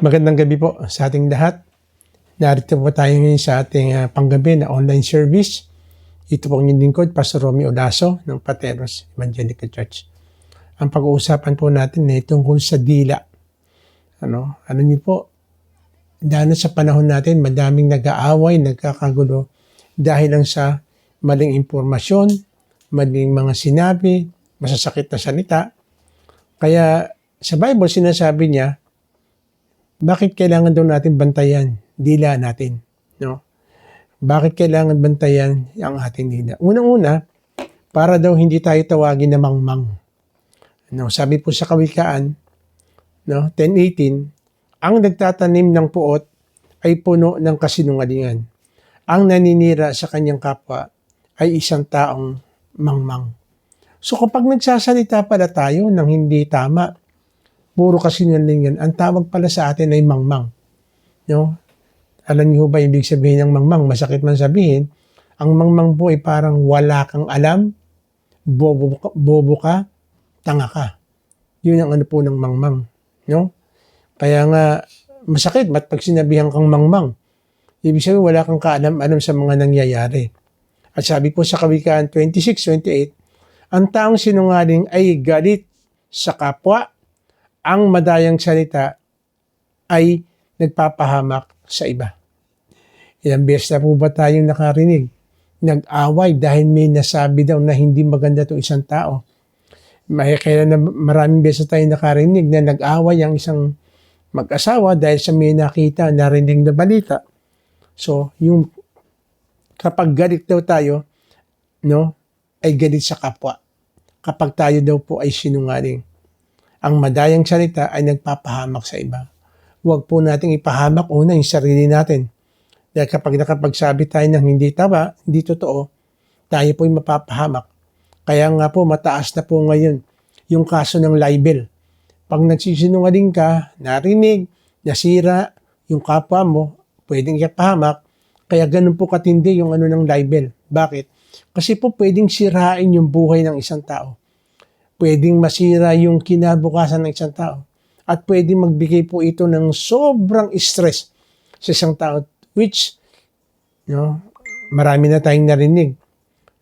Magandang gabi po sa ating lahat. Narito po tayo ngayon sa ating panggabi na online service. Ito po ang inyong lingkod, Pastor Romeo Odaso ng Pateros Evangelical Church. Ang pag-uusapan po natin ay tungkol sa dila. Ano niyo po, dahil sa panahon natin, madaming nag-aaway, nagkakagulo dahil lang sa maling impormasyon, maling mga sinabi, masasakit na salita. Kaya sa Bible sinasabi niya, bakit kailangan daw natin bantayan dila natin? No? Bakit kailangan bantayan ang ating dila? Unang-una, para daw hindi tayo tawagin na mangmang. No? Sabi po sa Kawikaan, 10:18, ang nagtatanim ng puot ay puno ng kasinungalingan. Ang naninira sa kanyang kapwa ay isang taong mangmang. So kapag nagsasalita pala tayo ng hindi tama, puro kasinungalingan, ang tawag pala sa atin ay mangmang. No? Alam niyo ba ibig sabihin ng mangmang? Masakit man sabihin. Ang mangmang po ay parang wala kang alam, bobo ka, tanga ka. Yun ang ano po ng mangmang. No? Kaya nga, masakit pag sinabihan kang mangmang. Ibig sabihin wala kang kaalam-alam sa mga nangyayari. At sabi po sa Kawikaan 26:28, ang taong sinungaling ay galit sa kapwa, ang madayang salita ay nagpapahamak sa iba. Ilang beses na po ba tayong nakarinig? Nag-away dahil may nasabi daw na hindi maganda itong isang tao. Kaya na maraming beses tayong nakarinig na nag-away ang isang mag-asawa dahil sa may nakita, narinig na balita. So, yung kapag galit daw tayo, ay galit sa kapwa. Kapag tayo daw po ay sinungaling. Ang madayang salita ay nagpapahamak sa iba. Huwag po nating ipahamak una yung sarili natin. Dahil kapag nakapagsabi tayo ng hindi tama, hindi totoo, tayo po yung mapapahamak. Kaya nga po mataas na po ngayon yung kaso ng libel. Pag nagsisinungaling ka, narinig, nasira yung kapwa mo, pwedeng ipahamak. Kaya ganun po katindi yung ano ng libel. Bakit? Kasi po pwedeng sirain yung buhay ng isang tao. Pwedeng masira yung kinabukasan ng isang tao. At pwedeng magbigay po ito ng sobrang stress sa isang tao. Which, marami na tayong narinig.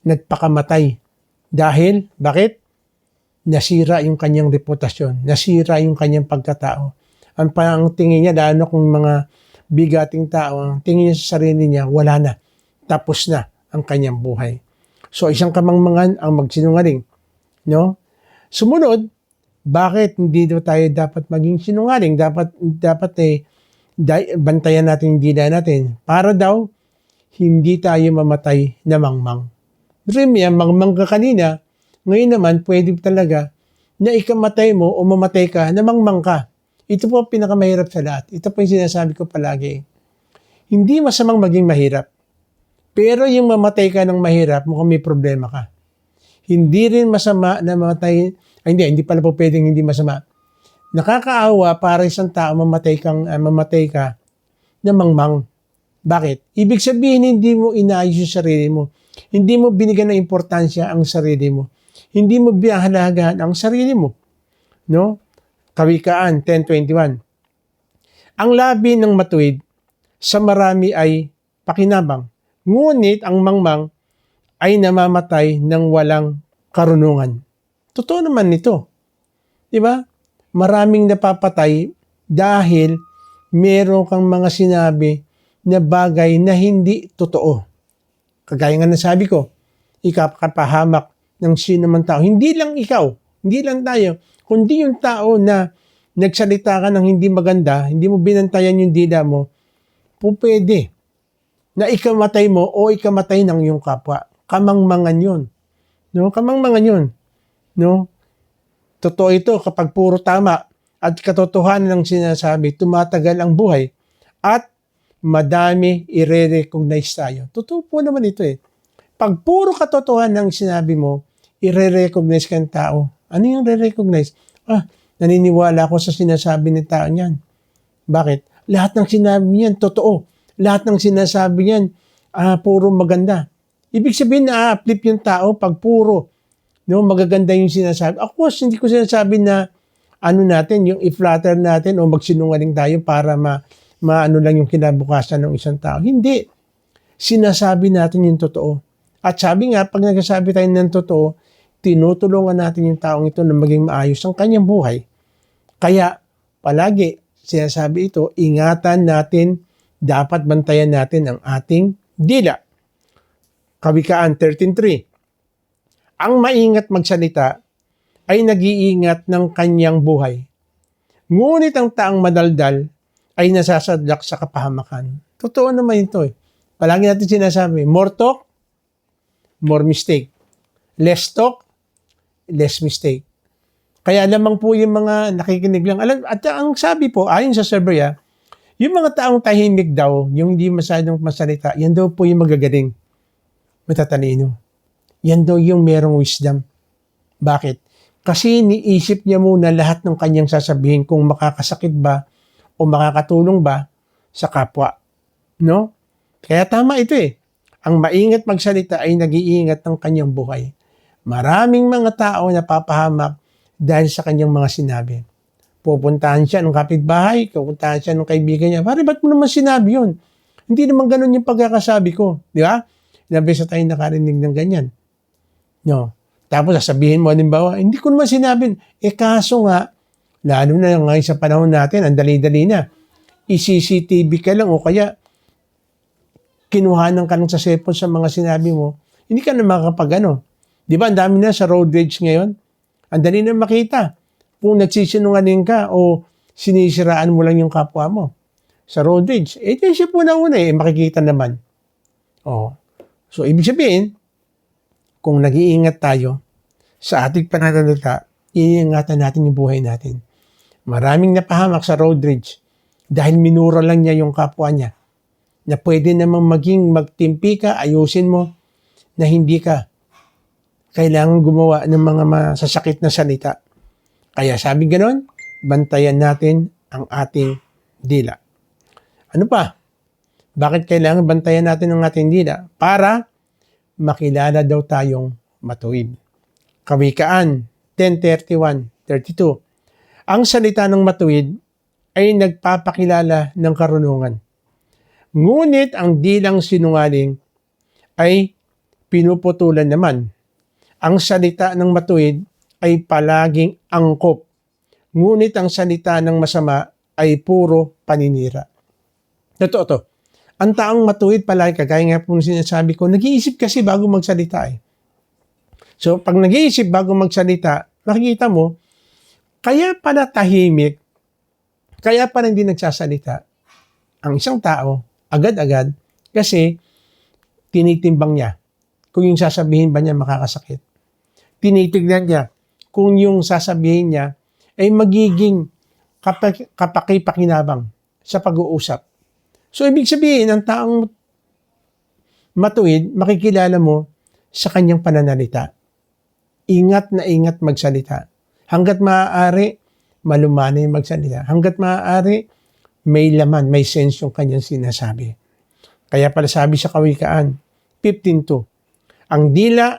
Nagpakamatay. Dahil, bakit? Nasira yung kanyang reputasyon. Nasira yung kanyang pagkatao. Ang tingin niya, lalo kung mga bigating tao, ang tingin niya sa sarili niya, wala na. Tapos na ang kanyang buhay. So, isang kamangmangan ang magsinungaling. Sumunod, bakit hindi tayo dapat maging sinungaling? Dapat bantayan natin yung dila natin para daw hindi tayo mamatay na mangmang. Remya, mangmang ka kanina, ngayon naman pwede talaga na ikamatay mo o mamatay ka na mangmang ka. Ito po ang pinakamahirap sa lahat. Ito po yung sinasabi ko palagi. Hindi masamang maging mahirap. Pero yung mamatay ka ng mahirap, mukhang may problema ka. Hindi rin masama na mamatay, hindi pala po pwedeng hindi masama. Nakakaawa para isang tao mamatay ka na mangmang. Bakit? Ibig sabihin hindi mo inayos yung sarili mo. Hindi mo binigyan ng importansya ang sarili mo. Hindi mo binahalagaan ang sarili mo. Kawikaan 10:21. Ang labi ng matuwid sa marami ay pakinabang. Ngunit ang mangmang ay namamatay ng walang karunungan. Totoo naman ito. Diba? Maraming napapatay dahil meron kang mga sinabi na bagay na hindi totoo. Kagaya nga nasabi ko, ikapahamak ng sino man tao. Hindi lang ikaw, hindi lang tayo, kundi yung tao na nagsalita ka ng hindi maganda, hindi mo binantayan yung dila mo, po pwede na ikamatay mo o ikamatay ng iyong kapwa. Kamangmangan yun. Kamangmangan yun. Totoo ito kapag puro tama at katotohanan ng sinasabi, tumatagal ang buhay at madami i-recognize tayo. Totoo po naman ito eh. Pag puro katotohanan ng sinabi mo, i-recognize ka ng tao. Ano yung re-recognize? Naniniwala ako sa sinasabi ng tao niyan. Bakit? Lahat ng sinabi niyan, totoo. Lahat ng sinasabi niyan, puro maganda. Ibig sabihin na uplift yung tao pag puro magaganda yung sinasabi. Of course, hindi ko sinasabi na ano natin, yung i-flatter natin o magsinungaling tayo para maano lang yung kinabukasan ng isang tao. Hindi. Sinasabi natin yung totoo. At sabi nga, pag nagsasabi tayo ng totoo, tinutulungan natin yung taong ito na maging maayos ang kanyang buhay. Kaya, palagi, sinasabi ito, ingatan natin, dapat bantayan natin ang ating dila. Kawikaan 13:3. Ang maingat magsalita ay nag-iingat ng kanyang buhay. Ngunit ang taong madaldal ay nasasadlak sa kapahamakan. Totoo naman ito eh. Palagi natin sinasabi, more talk, more mistake. Less talk, less mistake. Kaya lamang po yung mga nakikinig lang. At ang sabi po, ayon sa survey, yung mga taong tahimik daw, yung hindi masyadong masalita, yan daw po yung magagaling, matatalino. Yan daw yung merong wisdom. Bakit? Kasi niisip niya muna lahat ng kanyang sasabihin kung makakasakit ba o makakatulong ba sa kapwa. No? Kaya tama ito eh. Ang maingat magsalita ay nag-iingat ng kanyang buhay. Maraming mga tao na papahamak dahil sa kanyang mga sinabi. Pupuntahan siya ng kapitbahay, pupuntahan siya ng kaibigan niya. Pare, ba't mo naman sinabi yun? Hindi naman ganun yung pagkakasabi ko. Di ba? Nabisa tayo nakarinig ng ganyan. No? Tapos sasabihin mo, halimbawa, hindi ko naman sinabi. Kaso nga, lalo na ngayon sa panahon natin, ang dali-dali na. I-CCTV ka lang o kaya kinuhanan ka lang sa cellphone sa mga sinabi mo. Hindi ka na makakapag ano. Di ba, ang dami na sa road rage ngayon. Ang dali na makita. Kung nagsisinungaling ka o sinisiraan mo lang yung kapwa mo sa road rage, siya po na una makikita naman. Oh. So, ibig sabihin, kung nag-iingat tayo sa ating pananalita, iingatan natin yung buhay natin. Maraming napahamak sa road rage dahil minura lang niya yung kapwa niya na pwede namang magtimpi ka, ayusin mo na hindi ka kailangan gumawa ng mga masasakit na salita. Kaya sabi ganon, bantayan natin ang ating dila. Ano pa? Bakit kailangan bantayan natin ang ating dila? Para makilala daw tayong matuwid. Kawikaan 10:31-32. Ang salita ng matuwid ay nagpapakilala ng karunungan. Ngunit ang dilang sinungaling ay pinuputulan naman. Ang salita ng matuwid ay palaging angkop. Ngunit ang salita ng masama ay puro paninira. Totoo to. Ang taong matuwid palagi, kagaya nga po sinasabi ko, nag-iisip kasi bago magsalita eh. So, pag nag-iisip bago magsalita, makikita mo, kaya pala tahimik, kaya pala hindi nagsasalita ang isang tao, agad-agad, kasi tinitimbang niya kung yung sasabihin ba niya makakasakit. Tinitignan niya kung yung sasabihin niya ay magiging kapakipakinabang sa pag-uusap. So, ibig sabihin, ang taong matuwid, makikilala mo sa kanyang pananalita. Ingat na ingat magsalita. Hanggat maaari, malumanay magsalita. Hanggat maaari, may laman, may sense yung kanyang sinasabi. Kaya pala sabi sa Kawikaan 15:2, ang dila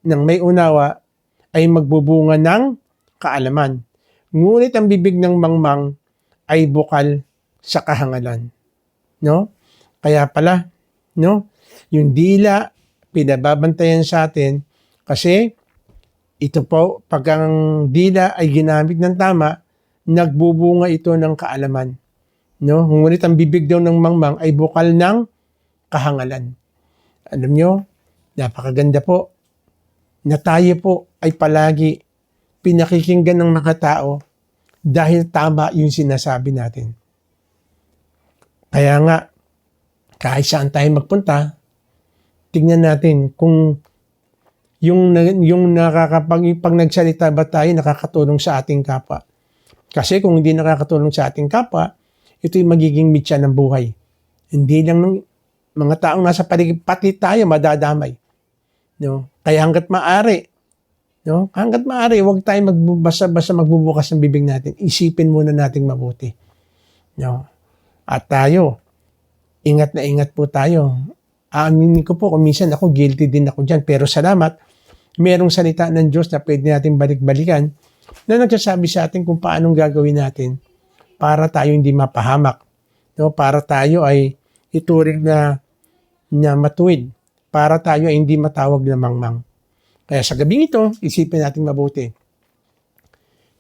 ng may unawa ay magbubunga ng kaalaman. Ngunit ang bibig ng mangmang ay bukal sa kahangalan. No? Kaya pala, no? Yung dila, pinababantayan sa atin kasi ito po, pag ang dila ay ginamit ng tama, nagbubunga ito ng kaalaman. No? Ngunit ang bibig daw ng mangmang ay bukal ng kahangalan. Alam nyo, napakaganda po na tayo po ay palagi pinakikinggan ng mga tao dahil tama yung sinasabi natin. Kaya nga, kahit saan tayo magpunta, tingnan natin kung yung pag nagsalita ba tayo nakakatulong sa ating kapwa. Kasi kung hindi nakakatulong sa ating kapwa, ito'y magiging mitya ng buhay. Hindi lang ng mga taong nasa paligid, pati tayo madadamay. No? Kaya hanggat maaari, huwag tayo basta magbubukas ng bibig natin. Isipin muna nating mabuti. No? At tayo, ingat na ingat po tayo. Aaminin ko po, kung minsan ako, guilty din ako dyan. Pero salamat, merong salita ng Diyos na pwede natin balik-balikan na nagsasabi sa atin kung paanong gagawin natin para tayo hindi mapahamak. No? Para tayo ay ituring na matuwid. Para tayo ay hindi matawag na mangmang. Kaya sa gabing ito, isipin natin mabuti.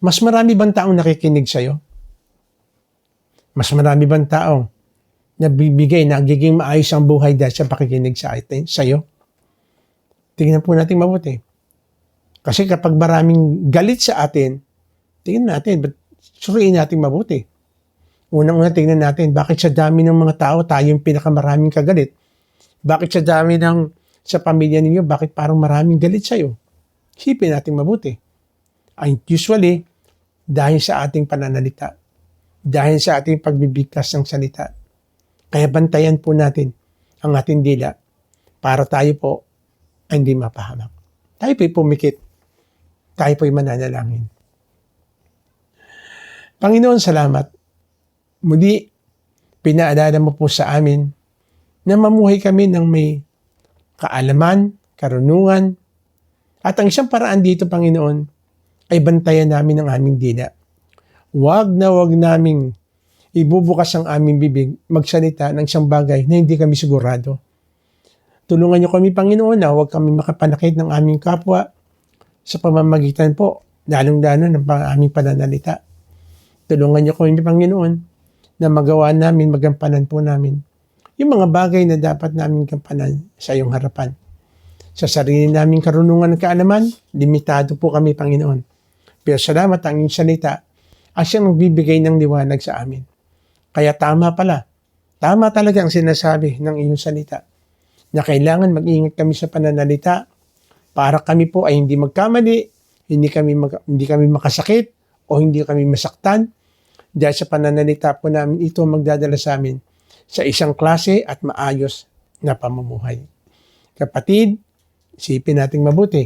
Mas marami bang taong nakikinig sa'yo? Mas marami bang taong nabibigay, nagiging maayos ang buhay dahil sa pakikinig sa atin, sa'yo? Tingnan po natin mabuti. Kasi kapag maraming galit sa atin, tingnan natin, suriin natin mabuti. Unang-una tingnan natin, bakit sa dami ng mga tao, tayo yung pinakamaraming kagalit? Bakit sa dami sa pamilya ninyo, bakit parang maraming galit sa'yo? Isipin natin mabuti. Ay usually, dahil sa ating pananalita, dahil sa ating pagbibigkas ng salita. Kaya bantayan po natin ang ating dila para tayo po ay hindi mapahamak. Tayo po'y pumikit. Tayo po'y mananalangin. Panginoon, salamat. Muli, pinaalala mo po sa amin na mamuhay kami ng may kaalaman, karunungan, at ang isang paraan dito, Panginoon, ay bantayan namin ang aming dila. Huwag naming ibubukas ang aming bibig, magsalita ng isang bagay na hindi kami sigurado. Tulungan niyo kami, Panginoon, na huwag kami makapanakit ng aming kapwa sa pamamagitan po, lalong-lalo ng aming pananalita. Tulungan niyo kami, Panginoon, na magawa namin, magampanan po namin yung mga bagay na dapat namin gampanan sa iyong harapan. Sa sarili naming karunungan at kaalaman, limitado po kami, Panginoon. Pero salamat ang iyong salita ang siyang nagbibigay ng liwanag sa amin. Kaya tama pala. Tama talaga ang sinasabi ng iyong salita na kailangan mag-ingat kami sa pananalita para kami po ay hindi magkamali, hindi kami makasakit o hindi kami masaktan dahil sa pananalita po namin ito magdadala sa amin sa isang klase at maayos na pamumuhay. Kapatid, isipin nating mabuti.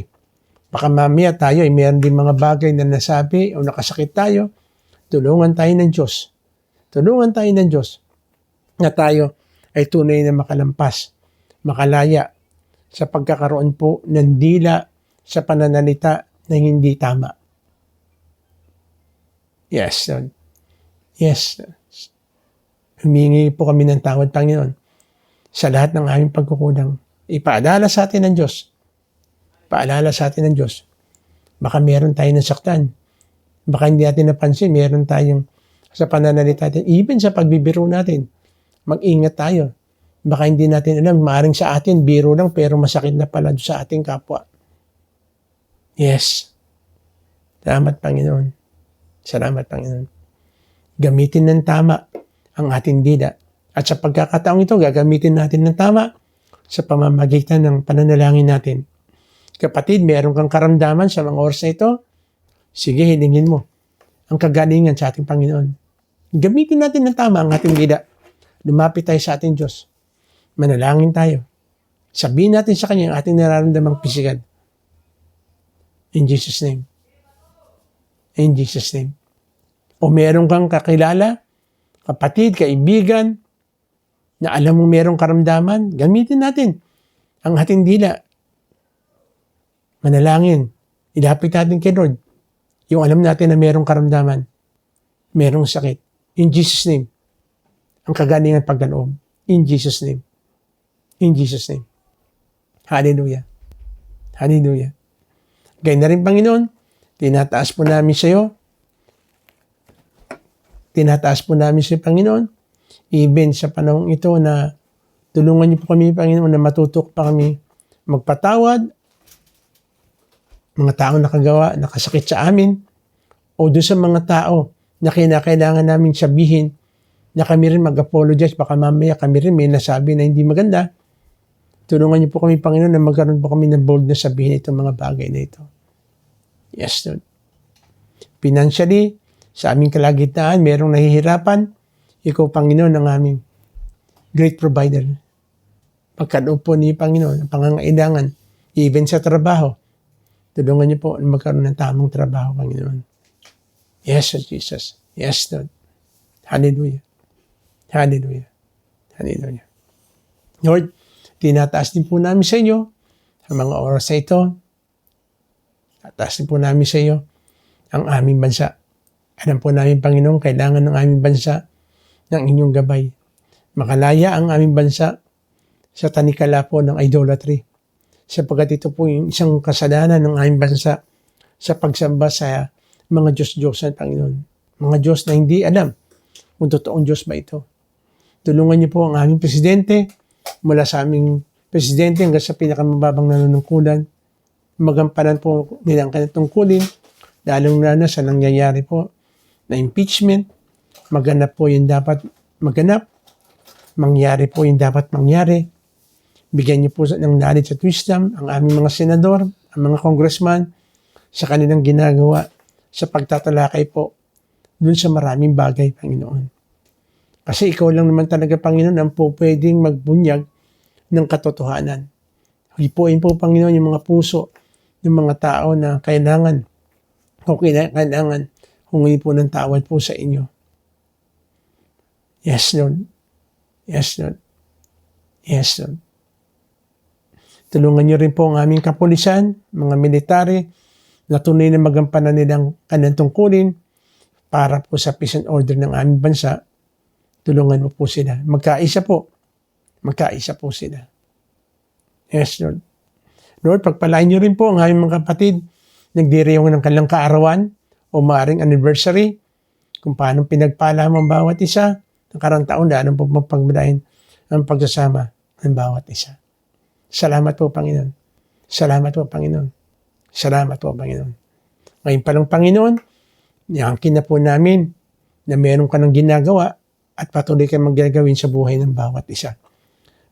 Baka mamaya tayo ay mayroon din mga bagay na nasabi o nakasakit tayo. Tulungan tayo ng Diyos. Tulungan tayo ng Diyos na tayo ay tunay na makalampas, makalaya sa pagkakaroon po ng dila sa pananalita na hindi tama. Yes, Lord. Yes. Humingi po kami ng tawad, Panginoon, sa lahat ng aming pagkukulang. Ipaalala sa atin ng Diyos. Paalala sa atin ng Diyos. Baka meron tayo nasaktan. Baka hindi natin napansin, meron tayong sa pananalita natin, even sa pagbibiro natin, mag-ingat tayo. Baka hindi natin alam, maaaring sa atin, biro lang, pero masakit na pala sa ating kapwa. Yes. Salamat, Panginoon. Salamat, Panginoon. Gamitin ng tama ang ating dila. At sa pagkakataong ito, gagamitin natin ng tama sa pamamagitan ng pananalangin natin. Kapatid, meron kang karamdaman sa mga oras na ito, sige, hilingin mo ang kagalingan sa ating Panginoon. Gamitin natin ng tama ang ating dila. Lumapit tayo sa ating Diyos. Manalangin tayo. Sabihin natin sa Kanya ang ating nararamdamang pisikal. In Jesus' name. In Jesus' name. O meron kang kakilala, kapatid, kaibigan, na alam mo merong karamdaman, gamitin natin ang ating dila. Manalangin. Ilapit natin kay Lord. Yung alam natin na merong karamdaman, merong sakit. In Jesus' name. Ang kagalingan pagkaloob. In Jesus' name. In Jesus' name. Hallelujah. Hallelujah. Gaya na rin, Panginoon, tinataas po namin sa iyo. Tinataas po namin sa iyo, Panginoon. Even sa panahong ito na tulungan niyo po kami, Panginoon, na matutok pa kami magpatawad, mga taong nakasakit sa amin, o doon sa mga tao na kinakailangan namin sabihin na kami rin mag-apologize, baka mamaya kami rin may nasabi na hindi maganda. Tulungan niyo po kami, Panginoon, na magkaroon po kami ng boldness sabihin itong mga bagay na ito. Yes, Lord. Financially, sa aming kalagitnaan, merong nahihirapan, ikaw, Panginoon, ang aming great provider. Pagkaloob po ni Panginoon, ang pangangailangan, even sa trabaho, tulungan niyo po na magkaroon ng tamang trabaho, Panginoon. Yes, Lord Jesus. Yes, Lord. Hallelujah. Hallelujah. Hallelujah. Lord, tinataas din po namin sa inyo sa mga oras na ito. Tataas din po namin sa iyo ang aming bansa. Alam po namin, Panginoon, kailangan ng aming bansa ng inyong gabay. Makalaya ang aming bansa sa tanikala po ng idolatry. Sapagkat ito po yung isang kasalanan ng aming bansa sa pagsamba sa mga Diyos-Diyosan, Panginoon. Mga Diyos na hindi alam kung totoong Diyos ba ito. Tulungan niyo po ang aming presidente, mula sa aming presidente hanggang sa pinakamababang nanunungkulan. Magampanan po nilang kanilang tungkulin, lalong na sa nangyayari po na impeachment. Maganap po yung dapat maganap. Mangyari po yung dapat mangyari. Bigyan niyo po ng knowledge at wisdom ang aming mga senador, ang mga congressman sa kanilang ginagawa sa pagtatalakay po dun sa maraming bagay, Panginoon. Kasi ikaw lang naman talaga, Panginoon, ang po pwedeng magbunyag ng katotohanan. Hipuin po, Panginoon, yung mga puso ng mga tao na kailangan humingi po ng tawad po sa inyo. Yes, Lord. Yes, Lord. Yes, Lord. Tulungan niyo rin po ang aming kapulisan, mga military, na tunay na magampanan nilang kanilang tungkulin para po sa peace and order ng aming bansa. Tulungan mo po sila. Magkaisa po. Magkaisa po sila. Yes, Lord. Lord, pagpalain niyo rin po ang aming mga kapatid nagdiriwang ng kanilang kaarawan o maaring anniversary kung paano pinagpala mo ang bawat isa ng karang taon, lalo po mapagmalain ang pagsasama ng bawat isa. Salamat po, Panginoon. Salamat po, Panginoon. Salamat po, Panginoon. Ngayon pa lang, Panginoon, niyangkin na po namin na meron ka ng ginagawa at patuloy ka magagawin sa buhay ng bawat isa.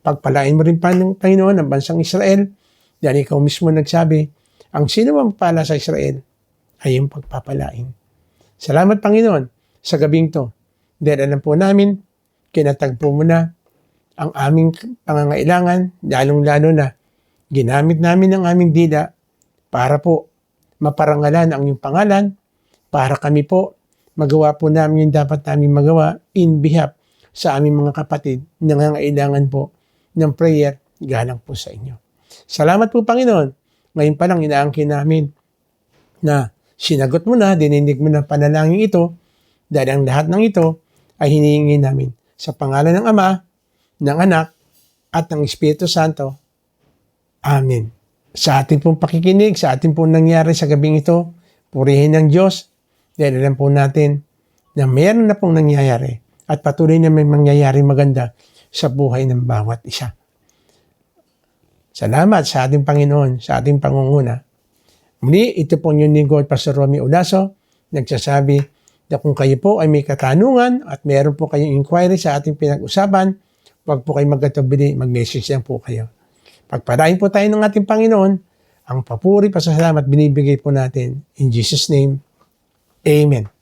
Pagpalain mo rin pa ng Panginoon ang bansang Israel dahil ikaw mismo nagsabi, ang sino mang pala sa Israel ay yung pagpapalain. Salamat, Panginoon, sa gabing to. Dahil alam po namin, kinatagpo mo na ang aming pangangailangan, lalong-lalo na ginamit namin ang aming dila para po maparangalan ang iyong pangalan, para kami po magawa po namin yung dapat namin magawa in behalf sa aming mga kapatid na nangangailangan po ng prayer galang po sa inyo. Salamat po, Panginoon. Ngayon pa lang inaangkin namin na sinagot mo na, dininig mo na panalangin ito dahil ang lahat ng ito ay hinihingi namin sa pangalan ng Ama, ng Anak, at ng Espiritu Santo. Amen. Sa ating pong pakikinig, sa ating pong nangyari sa gabing ito, purihin ng Diyos dahil alam po natin na mayroon na pong nangyayari at patuloy na may mangyayari maganda sa buhay ng bawat isa. Salamat sa ating Panginoon, sa ating pangunguna. Muli, ito po yung lingkod, Pastor Romy Olaso, nagsasabi na kung kayo po ay may katanungan at meron po kayong inquiry sa ating pinag-usapan, huwag po kayo magkatubili, mag-message lang po kayo. Pagpalain po tayo ng ating Panginoon, ang papuri, pasasalamat binibigay po natin. In Jesus' name, Amen.